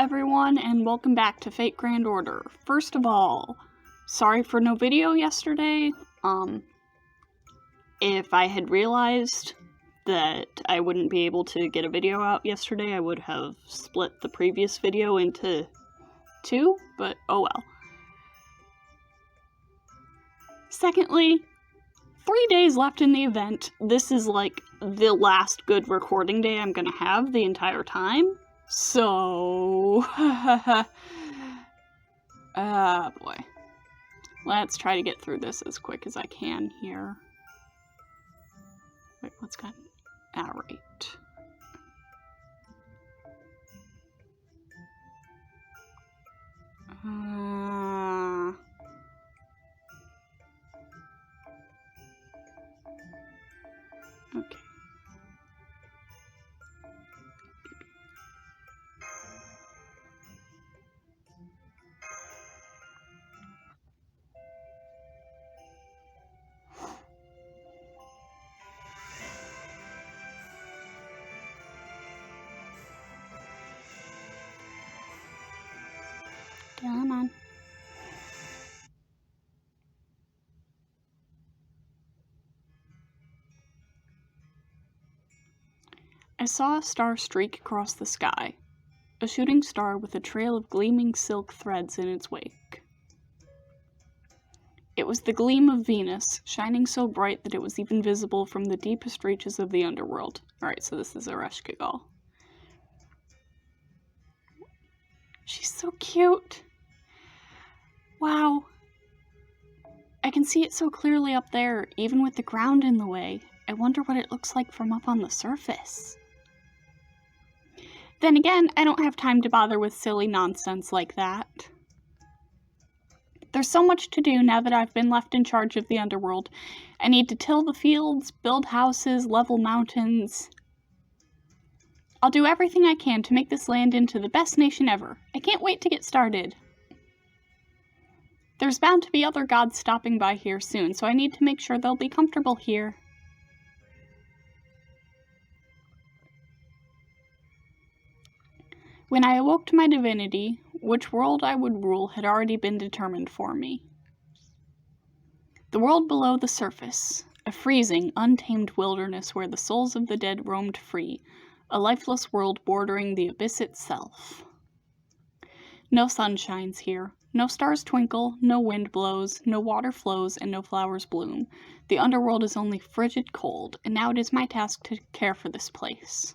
everyone, and welcome back to Fate Grand Order. First of all, sorry for no video yesterday. If I had realized that I wouldn't be able to get a video out yesterday, I would have split the previous video into two, but oh well. Secondly, 3 days left in the event. This is like the last good recording day I'm gonna have the entire time. So, boy. Let's try to get through this as quick as I can here. Wait, what's got... Alright. Okay. Come on. I saw a star streak across the sky, a shooting star with a trail of gleaming silk threads in its wake. It was the gleam of Venus, shining so bright that it was even visible from the deepest reaches of the Underworld. Alright, so this is Ereshkigal. She's so cute! Wow. I can see it so clearly up there, even with the ground in the way. I wonder what it looks like from up on the surface. Then again, I don't have time to bother with silly nonsense like that. There's so much to do now that I've been left in charge of the Underworld. I need to till the fields, build houses, level mountains. I'll do everything I can to make this land into the best nation ever. I can't wait to get started. There's bound to be other gods stopping by here soon, so I need to make sure they'll be comfortable here. When I awoke to my divinity, which world I would rule had already been determined for me. The world below the surface, a freezing, untamed wilderness where the souls of the dead roamed free, a lifeless world bordering the abyss itself. No sun shines here. No stars twinkle, no wind blows, no water flows, and no flowers bloom. The Underworld is only frigid cold, and now it is my task to care for this place.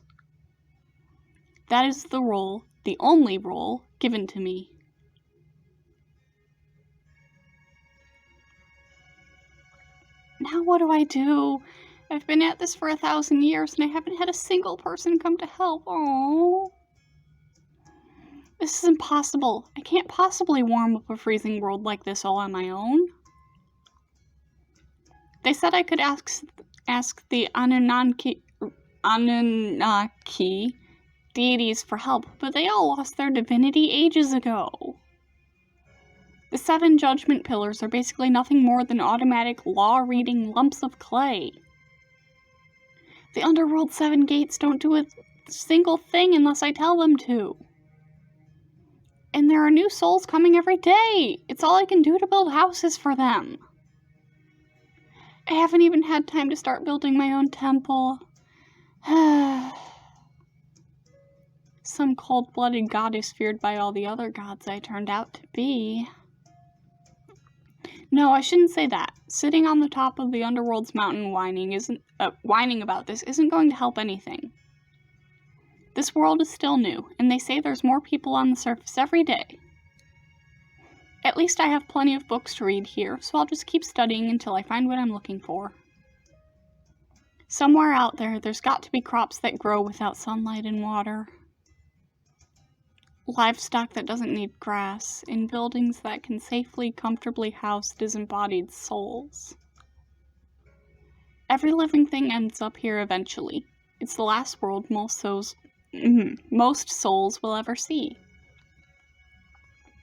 That is the role, the only role, given to me. Now what do I do? I've been at this for 1,000 years, and I haven't had a single person come to help. Aww. This is impossible. I can't possibly warm up a freezing world like this all on my own. They said I could ask the Anunnaki deities for help, but they all lost their divinity ages ago. The 7 judgment pillars are basically nothing more than automatic law-reading lumps of clay. The Underworld 7 gates don't do a single thing unless I tell them to. And there are new souls coming every day. It's all I can do to build houses for them. I haven't even had time to start building my own temple. Some cold-blooded goddess feared by all the other gods I turned out to be. No, I shouldn't say that. Sitting on the top of the Underworld's mountain whining about this isn't going to help anything. This world is still new, and they say there's more people on the surface every day. At least I have plenty of books to read here, so I'll just keep studying until I find what I'm looking for. Somewhere out there, there's got to be crops that grow without sunlight and water. Livestock that doesn't need grass, and buildings that can safely, comfortably house disembodied souls. Every living thing ends up here eventually. It's the last world most souls will ever see.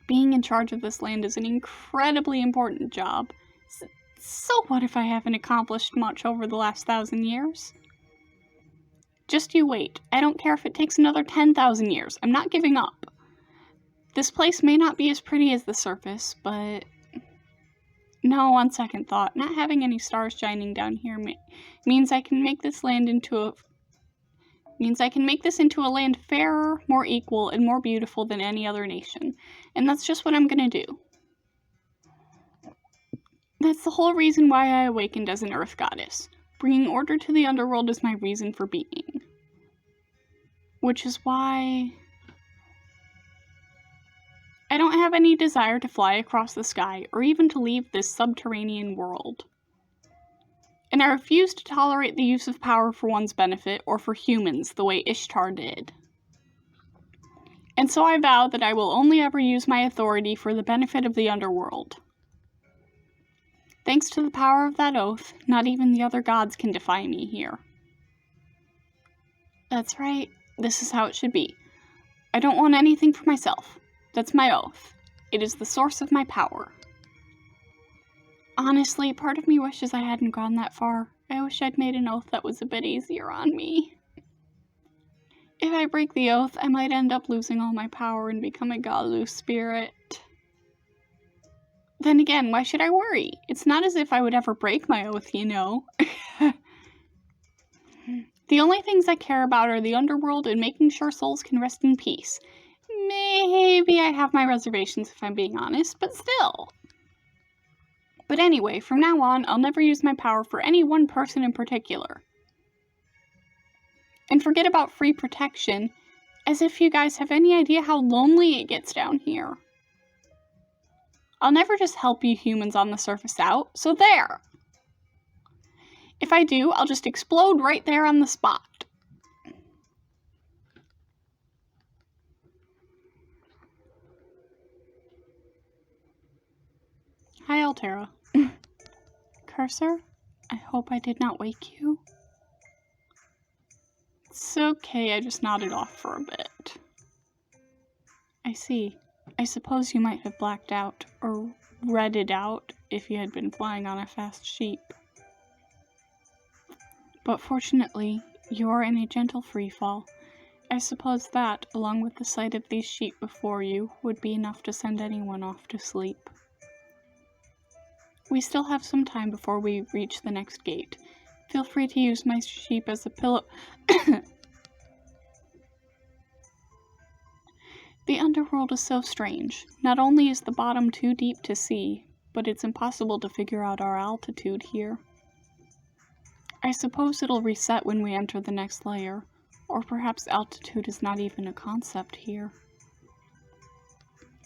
Being in charge of this land is an incredibly important job. So what if I haven't accomplished much over the last 1,000 years? Just you wait. I don't care if it takes another 10,000 years. I'm not giving up. This place may not be as pretty as the surface, but no, on second thought, not having any stars shining down here means I can make this into a land fairer, more equal, and more beautiful than any other nation. And that's just what I'm gonna do. That's the whole reason why I awakened as an earth goddess. Bringing order to the underworld is my reason for being. Which is why I don't have any desire to fly across the sky or even to leave this subterranean world. And I refuse to tolerate the use of power for one's benefit or for humans the way Ishtar did. And so I vow that I will only ever use my authority for the benefit of the underworld. Thanks to the power of that oath, not even the other gods can defy me here. That's right, this is how it should be. I don't want anything for myself. That's my oath. It is the source of my power. Honestly, part of me wishes I hadn't gone that far. I wish I'd made an oath that was a bit easier on me. If I break the oath, I might end up losing all my power and become a Galu spirit. Then again, why should I worry? It's not as if I would ever break my oath, you know. The only things I care about are the underworld and making sure souls can rest in peace. Maybe I have my reservations if I'm being honest, but still. But anyway, from now on, I'll never use my power for any one person in particular. And forget about free protection, as if you guys have any idea how lonely it gets down here. I'll never just help you humans on the surface out, so there! If I do, I'll just explode right there on the spot. Hi, Altera. Cursor? I hope I did not wake you. It's okay, I just nodded off for a bit. I see. I suppose you might have blacked out, or redded out, if you had been flying on a fast sheep. But fortunately, you are in a gentle freefall. I suppose that, along with the sight of these sheep before you, would be enough to send anyone off to sleep. We still have some time before we reach the next gate. Feel free to use my sheep as a pillow. The underworld is so strange. Not only is the bottom too deep to see, but it's impossible to figure out our altitude here. I suppose it'll reset when we enter the next layer, or perhaps altitude is not even a concept here.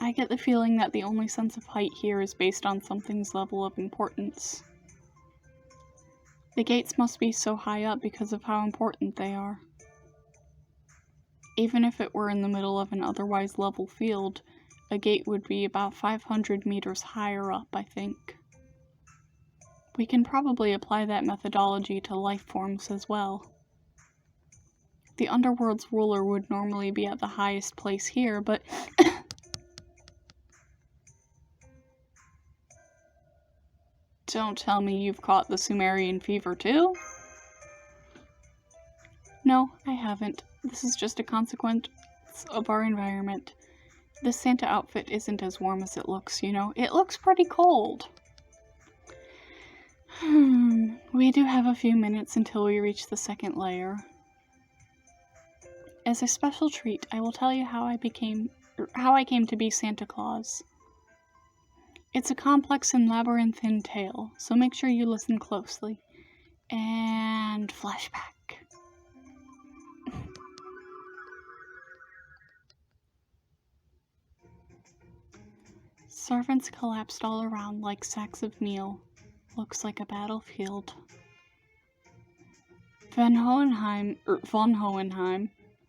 I get the feeling that the only sense of height here is based on something's level of importance. The gates must be so high up because of how important they are. Even if it were in the middle of an otherwise level field, a gate would be about 500 meters higher up, I think. We can probably apply that methodology to life forms as well. The Underworld's ruler would normally be at the highest place here, but don't tell me you've caught the Sumerian fever too? No, I haven't. This is just a consequence of our environment. This Santa outfit isn't as warm as it looks, you know. It looks pretty cold. We do have a few minutes until we reach the second layer. As a special treat, I will tell you how I came to be Santa Claus. It's a complex and labyrinthine tale, so make sure you listen closely. And flashback. Servants collapsed all around like sacks of meal. Looks like a battlefield. Von Hohenheim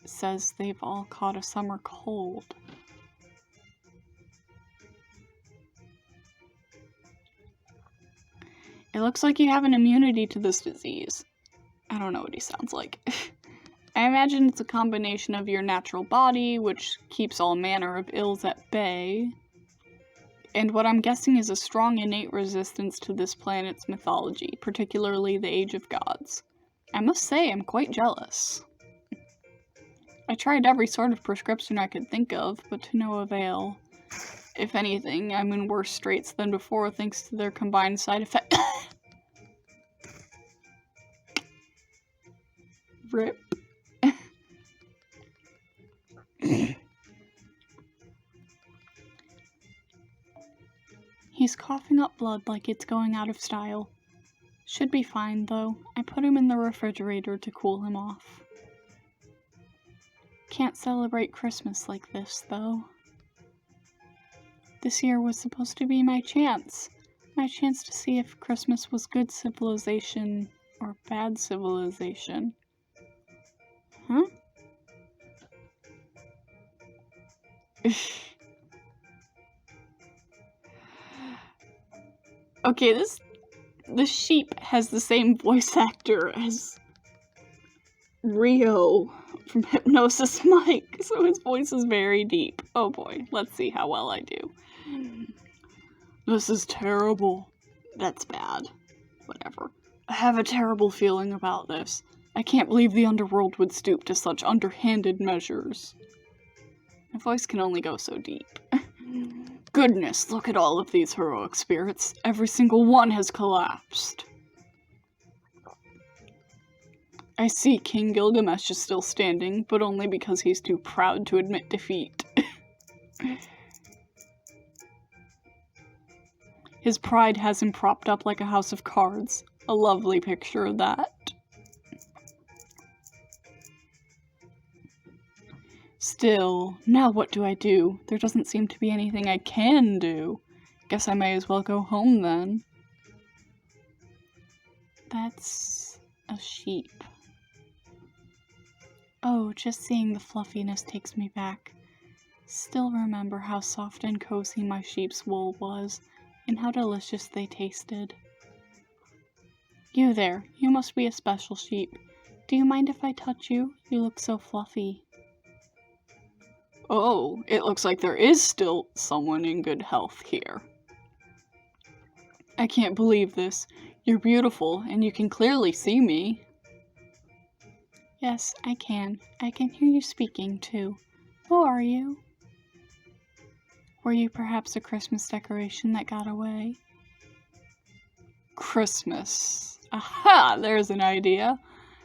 says they've all caught a summer cold. It looks like you have an immunity to this disease. I don't know what he sounds like. I imagine it's a combination of your natural body, which keeps all manner of ills at bay, and what I'm guessing is a strong innate resistance to this planet's mythology, particularly the Age of Gods. I must say, I'm quite jealous. I tried every sort of prescription I could think of, but to no avail. If anything, I'm in worse straits than before thanks to their combined side effect. Rip. He's coughing up blood like it's going out of style. Should be fine, though. I put him in the refrigerator to cool him off. Can't celebrate Christmas like this, though. This year was supposed to be my chance. My chance to see if Christmas was good civilization or bad civilization. Huh? Okay, this sheep has the same voice actor as Rio from Hypnosis Mike, so his voice is very deep. Oh boy, let's see how well I do. This is terrible. That's bad. Whatever. I have a terrible feeling about this. I can't believe the Underworld would stoop to such underhanded measures. My voice can only go so deep. Goodness, look at all of these heroic spirits. Every single one has collapsed. I see King Gilgamesh is still standing, but only because he's too proud to admit defeat. His pride has him propped up like a house of cards. A lovely picture of that. Still, now what do I do? There doesn't seem to be anything I can do. Guess I may as well go home then. That's a sheep. Oh, just seeing the fluffiness takes me back. Still remember how soft and cozy my sheep's wool was, and how delicious they tasted. You there, you must be a special sheep. Do you mind if I touch you? You look so fluffy. Oh, it looks like there is still someone in good health here. I can't believe this. You're beautiful, and you can clearly see me. Yes, I can. I can hear you speaking, too. Who are you? Were you perhaps a Christmas decoration that got away? Christmas. Aha! There's an idea.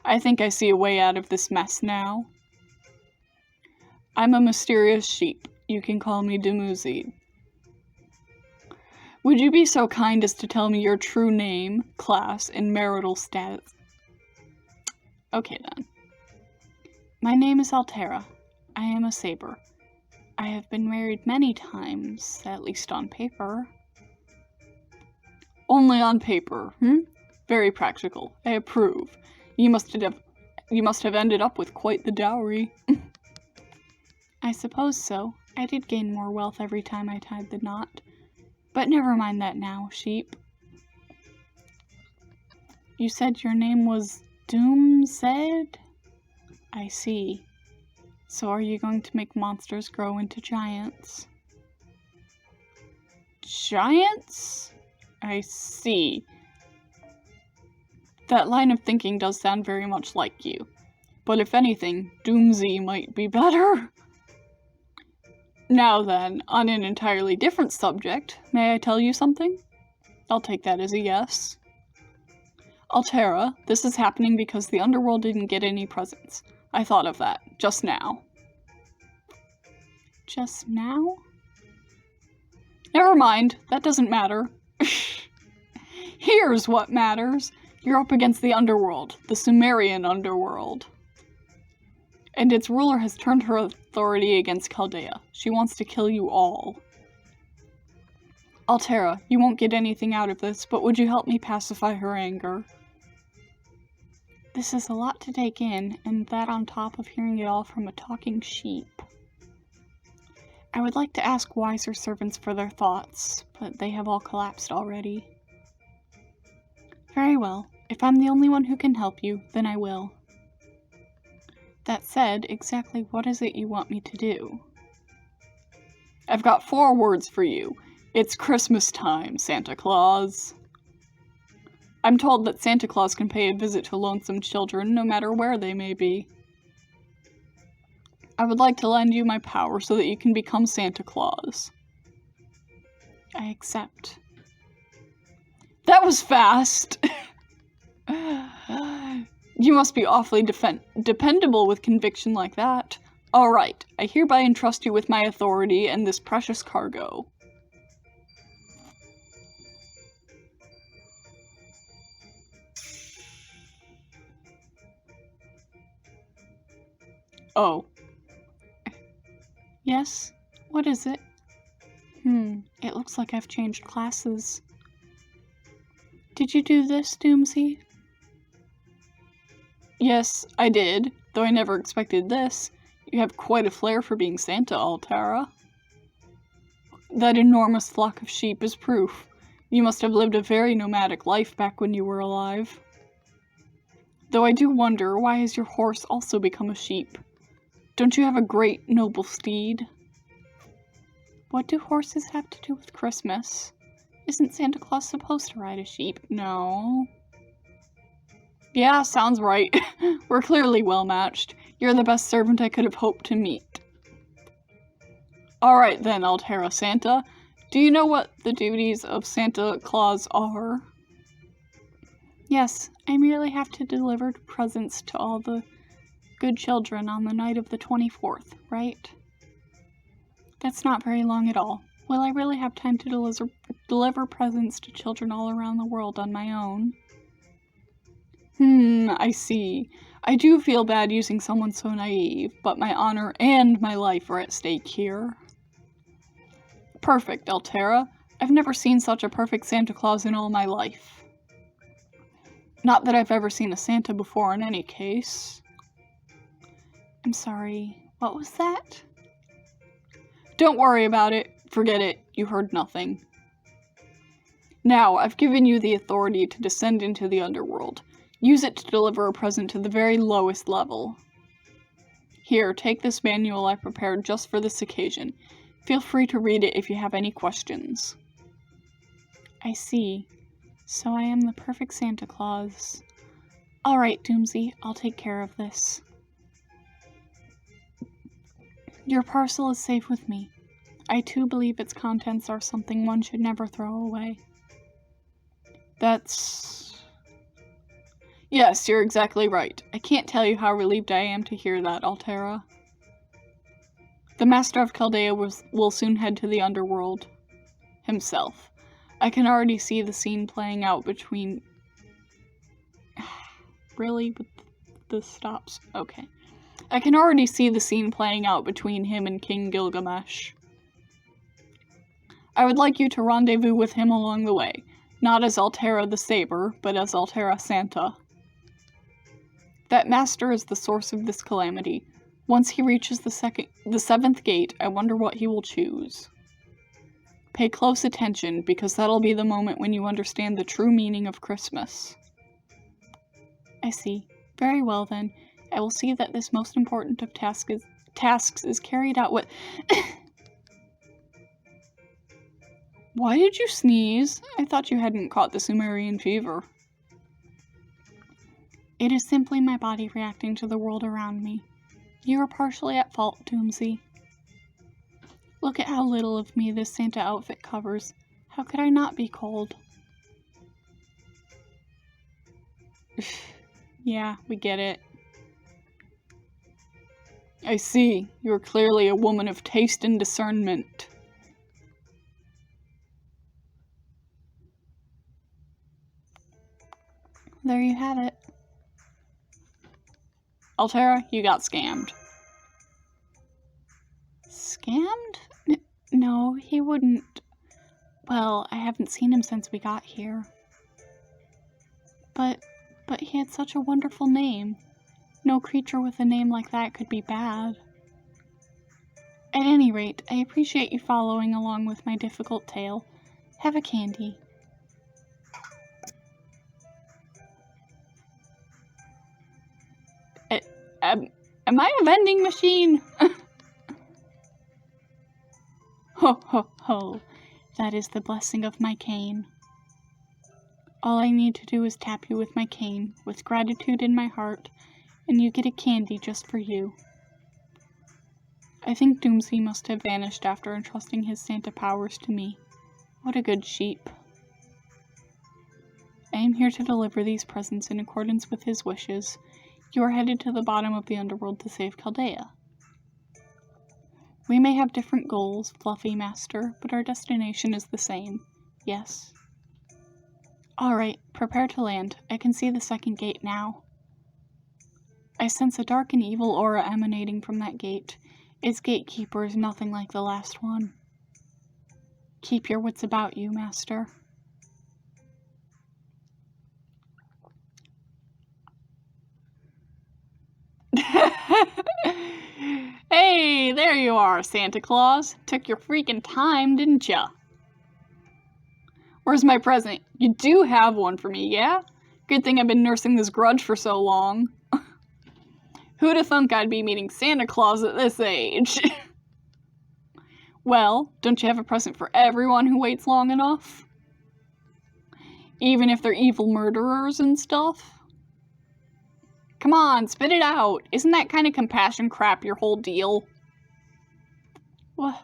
I think I see a way out of this mess now. I'm a mysterious sheep. You can call me Dumuzi. Would you be so kind as to tell me your true name, class, and marital status? Okay then. My name is Altera. I am a saber. I have been married many times, at least on paper. Only on paper, Very practical. I approve. You must have ended up with quite the dowry. I suppose so. I did gain more wealth every time I tied the knot. But never mind that now, sheep. You said your name was Doomzed? I see. So are you going to make monsters grow into giants? Giants? I see. That line of thinking does sound very much like you. But if anything, Doomsy might be better. Now then, on an entirely different subject, may I tell you something? I'll take that as a yes. Altera, this is happening because the Underworld didn't get any presents. I thought of that, just now. Just now? Never mind, that doesn't matter. Here's what matters. You're up against the Underworld, the Sumerian Underworld. And its ruler has turned her authority against Chaldea. She wants to kill you all. Altera, you won't get anything out of this, but would you help me pacify her anger? This is a lot to take in, and that on top of hearing it all from a talking sheep. I would like to ask wiser servants for their thoughts, but they have all collapsed already. Very well. If I'm the only one who can help you, then I will. That said, exactly what is it you want me to do? I've got 4 words for you. It's Christmas time, Santa Claus. I'm told that Santa Claus can pay a visit to lonesome children no matter where they may be. I would like to lend you my power so that you can become Santa Claus. I accept. That was fast! You must be awfully dependable with conviction like that. Alright, I hereby entrust you with my authority and this precious cargo. Oh. Yes? What is it? It looks like I've changed classes. Did you do this, Doomsy? Yes, I did, though I never expected this. You have quite a flair for being Santa, Altera. That enormous flock of sheep is proof. You must have lived a very nomadic life back when you were alive. Though I do wonder, why has your horse also become a sheep? Don't you have a great, noble steed? What do horses have to do with Christmas? Isn't Santa Claus supposed to ride a sheep? No. Yeah, sounds right. We're clearly well matched. You're the best servant I could have hoped to meet. Alright then, Altera Santa. Do you know what the duties of Santa Claus are? Yes, I merely have to deliver presents to all the good children on the night of the 24th, right? That's not very long at all. Will I really have time to deliver presents to children all around the world on my own? I see. I do feel bad using someone so naive, but my honor and my life are at stake here. Perfect, Altera. I've never seen such a perfect Santa Claus in all my life. Not that I've ever seen a Santa before in any case. I'm sorry, what was that? Don't worry about it. Forget it. You heard nothing. Now, I've given you the authority to descend into the Underworld. Use it to deliver a present to the very lowest level. Here, take this manual I prepared just for this occasion. Feel free to read it if you have any questions. I see. So I am the perfect Santa Claus. Alright, Doomsy, I'll take care of this. Your parcel is safe with me. I too believe its contents are something one should never throw away. Yes, you're exactly right. I can't tell you how relieved I am to hear that, Altera. The Master of Chaldea will soon head to the Underworld himself. I can already see the scene playing out between... Really? With the stops? Okay. I can already see the scene playing out between him and King Gilgamesh. I would like you to rendezvous with him along the way. Not as Altera the Saber, but as Altera Santa. That master is the source of this calamity. Once he reaches the 7th gate, I wonder what he will choose. Pay close attention, because that'll be the moment when you understand the true meaning of Christmas. I see. Very well then. I will see that this most important of tasks is carried out with... Why did you sneeze? I thought you hadn't caught the Sumerian fever. It is simply my body reacting to the world around me. You are partially at fault, Doomsy. Look at how little of me this Santa outfit covers. How could I not be cold? Yeah, we get it. I see. You are clearly a woman of taste and discernment. There you have it. Altera, you got scammed. Scammed? No, he wouldn't. Well, I haven't seen him since we got here. But he had such a wonderful name. No creature with a name like that could be bad. At any rate, I appreciate you following along with my difficult tale. Have a candy. Am I a vending machine? Ho ho ho. That is the blessing of my cane. All I need to do is tap you with my cane, with gratitude in my heart, and you get a candy just for you. I think Doomsday must have vanished after entrusting his Santa powers to me. What a good sheep. I am here to deliver these presents in accordance with his wishes. You are headed to the bottom of the Underworld to save Chaldea. We may have different goals, Fluffy Master, but our destination is the same. Yes. Alright, prepare to land. I can see the second gate now. I sense a dark and evil aura emanating from that gate. Its gatekeeper is nothing like the last one. Keep your wits about you, Master. Hey, there you are, Santa Claus. Took your freaking time, didn't ya? Where's my present? You do have one for me, yeah? Good thing I've been nursing this grudge for so long. Who'da thunk I'd be meeting Santa Claus at this age? Well, don't you have a present for everyone who waits long enough? Even if they're evil murderers and stuff? Come on, spit it out. Isn't that kind of compassion crap your whole deal? What?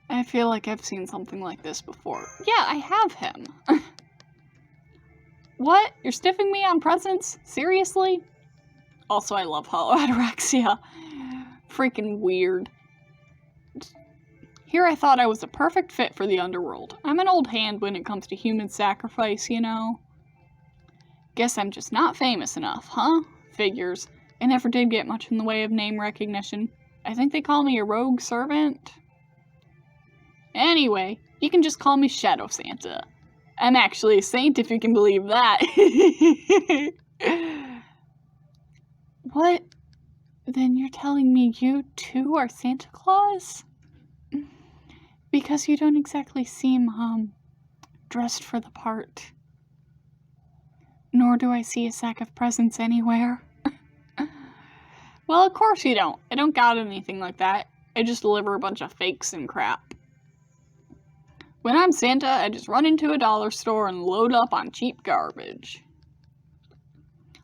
I feel like I've seen something like this before. Yeah, I have him. What? You're stiffing me on presents? Seriously? Also, I love Hollow Ataraxia. Freaking weird. Here I thought I was a perfect fit for the Underworld. I'm an old hand when it comes to human sacrifice, you know? Guess I'm just not famous enough, huh? Figures. I never did get much in the way of name recognition. I think they call me a rogue servant. Anyway, you can just call me Shadow Santa. I'm actually a saint if you can believe that. What? Then you're telling me you too are Santa Claus? Because you don't exactly seem, dressed for the part. Nor do I see a sack of presents anywhere. Well, of course you don't. I don't got anything like that. I just deliver a bunch of fakes and crap. When I'm Santa, I just run into a dollar store and load up on cheap garbage.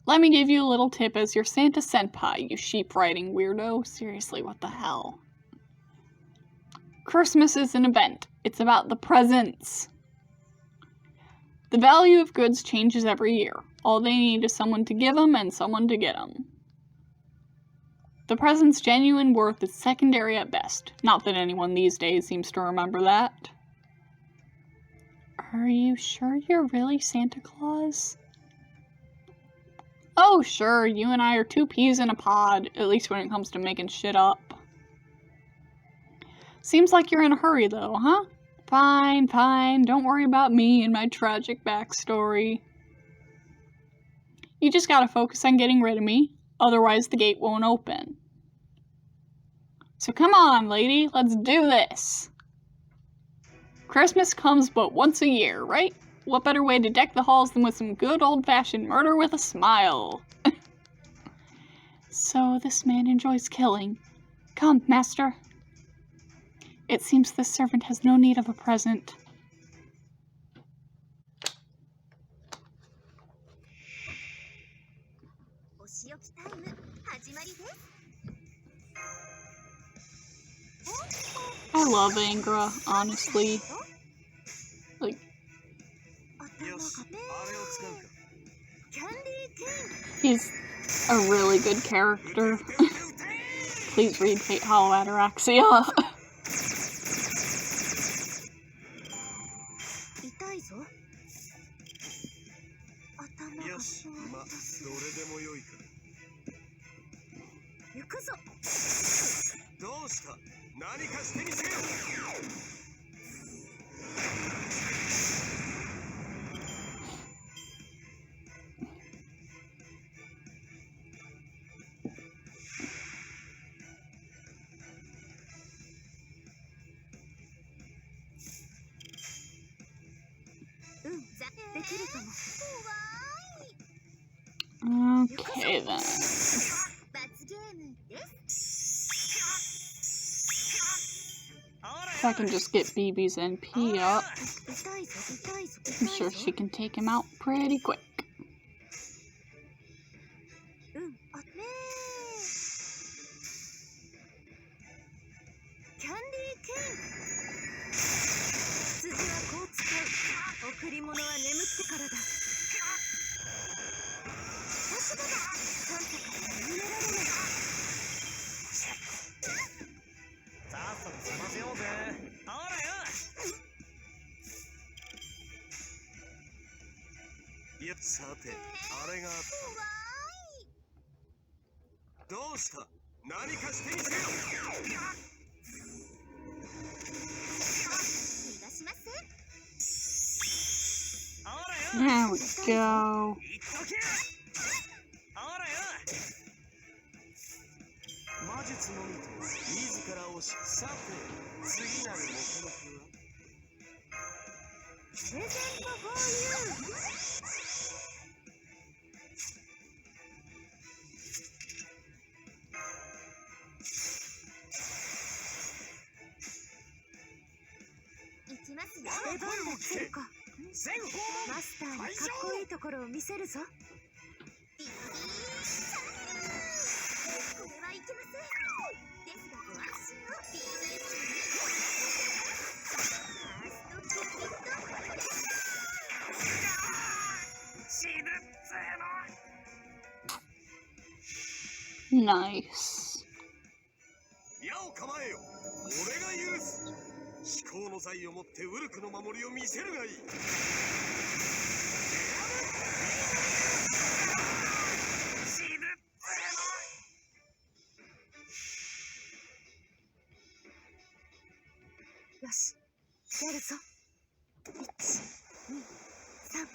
Let me give you a little tip as your Santa senpai, you sheep-riding weirdo. Seriously, what the hell? Christmas is an event. It's about the presents. The value of goods changes every year. All they need is someone to give them and someone to get them. The present's genuine worth is secondary at best. Not that anyone these days seems to remember that. Are you sure you're really Santa Claus? Oh, sure, you and I are two peas in a pod, at least when it comes to making shit up. Seems like you're in a hurry, though, huh? Fine, fine, don't worry about me and my tragic backstory. You just gotta focus on getting rid of me, otherwise the gate won't open. So come on, lady, let's do this! Christmas comes but once a year, right? What better way to deck the halls than with some good old-fashioned murder with a smile? So this man enjoys killing. Come, master. It seems this servant has no need of a present. I love Angra, honestly. Like, he's a really good character. Please read Fate Hollow Ataraxia. Okay then. If I can just get BB's NP up, I'm sure she can take him out pretty quick. さて、あれがどうした？何かしてみせよ。There we go. 魔術のみと自らをし、さて、次なる目的は？プレゼントフォーユー。出番が来るか。マスターにかっこいいところを見せるぞ。これはいけません。ですがご安心を。ファーストキューピッド。死ぬぜの。Nice. 矢を構えよ。俺が許す。思考の財を持ってウルクの守りを見せるがいい。よし、出るぞ。1、2、3。キャンデ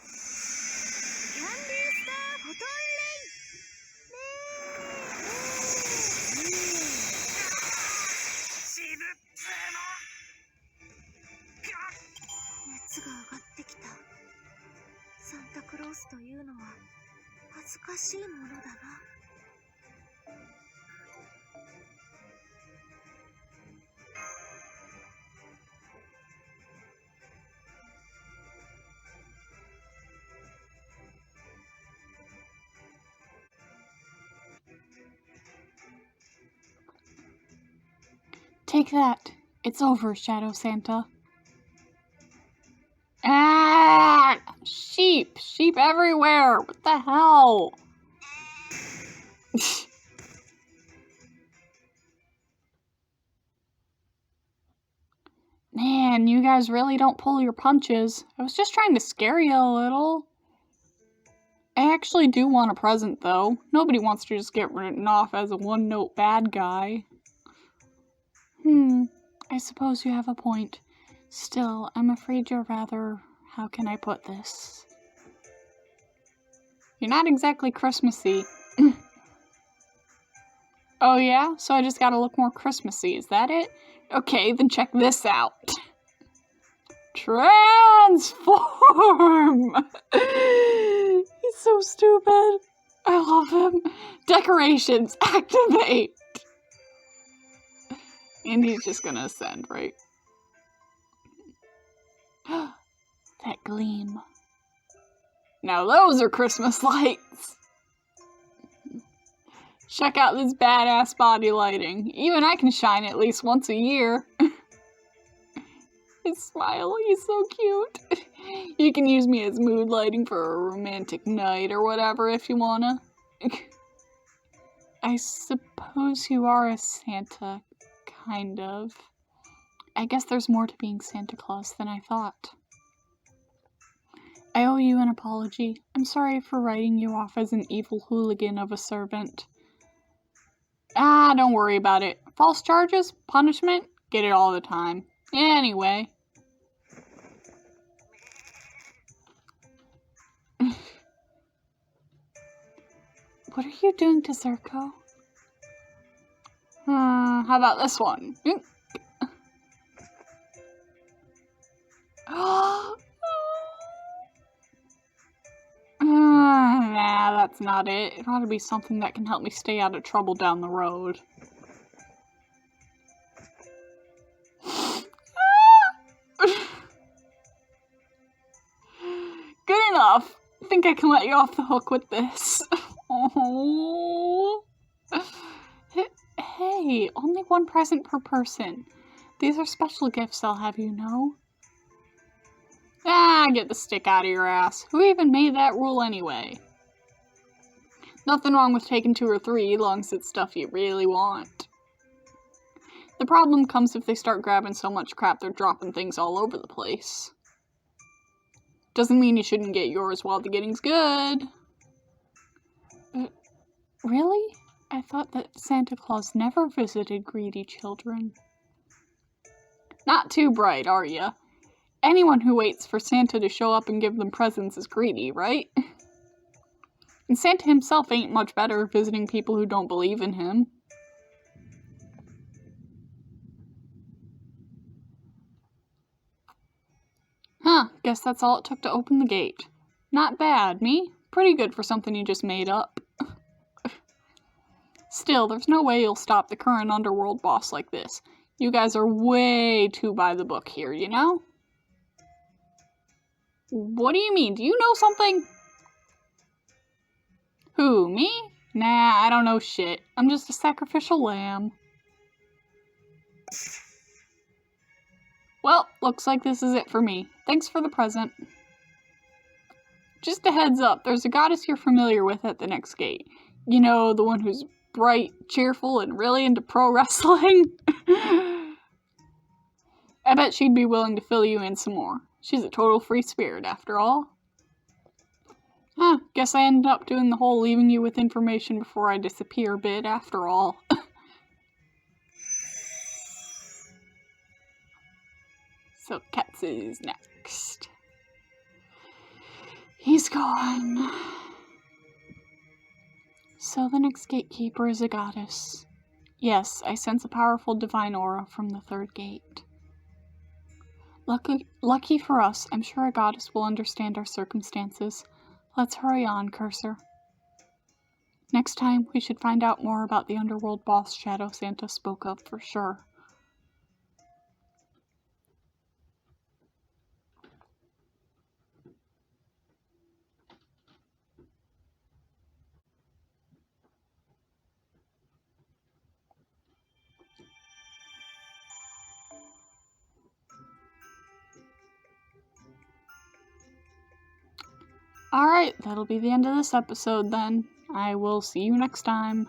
ィースターフォトンレイ。熱が上がってきた。サンタクロースというのは恥ずかしいものだな。Take that. It's over, Shadow Santa. Ah! Sheep! Sheep everywhere! What the hell? Man, you guys really don't pull your punches. I was just trying to scare you a little. I actually do want a present, though. Nobody wants to just get written off as a one-note bad guy. I suppose you have a point. Still, I'm afraid you're rather... How can I put this? You're not exactly Christmassy. Oh yeah? So I just gotta look more Christmassy, is that it? Okay, then check this out. Transform! He's so stupid. I love him. Decorations, activate! And he's just gonna ascend, right? That gleam. Now those are Christmas lights! Check out this badass body lighting. Even I can shine at least once a year. His smile, he's so cute. You can use me as mood lighting for a romantic night or whatever if you wanna. I suppose you are a Santa, kind of. I guess there's more to being Santa Claus than I thought. I owe you an apology. I'm sorry for writing you off as an evil hooligan of a servant. Ah, don't worry about it. False charges? Punishment? Get it all the time. Anyway. What are you doing to Zirko? How about this one? Nah, that's not it. It ought to be something that can help me stay out of trouble down the road. Good enough. I think I can let you off the hook with this. Oh. Hey, only one present per person. These are special gifts, I'll have you know. Ah, get the stick out of your ass. Who even made that rule anyway? Nothing wrong with taking 2 or 3, long as it's stuff you really want. The problem comes if they start grabbing so much crap they're dropping things all over the place. Doesn't mean you shouldn't get yours while the getting's good. Really? I thought that Santa Claus never visited greedy children. Not too bright, are ya? Anyone who waits for Santa to show up and give them presents is greedy, right? And Santa himself ain't much better visiting people who don't believe in him. Huh, guess that's all it took to open the gate. Not bad, me? Pretty good for something you just made up. Still, there's no way you'll stop the current Underworld boss like this. You guys are way too by the book here, you know? What do you mean? Do you know something? Who, me? Nah, I don't know shit. I'm just a sacrificial lamb. Well, looks like this is it for me. Thanks for the present. Just a heads up, there's a goddess you're familiar with at the next gate. You know, the one who's bright, cheerful, and really into pro wrestling? I bet she'd be willing to fill you in some more. She's a total free spirit, after all. Huh, guess I ended up doing the whole leaving you with information before I disappear bit, after all. So Katsu's next. He's gone. So the next gatekeeper is a goddess. Yes, I sense a powerful divine aura from the 3rd gate. Lucky for us, I'm sure a goddess will understand our circumstances. Let's hurry on, Cursor. Next time, we should find out more about the Underworld boss Shadow Santa spoke of for sure. Alright, that'll be the end of this episode then. I will see you next time.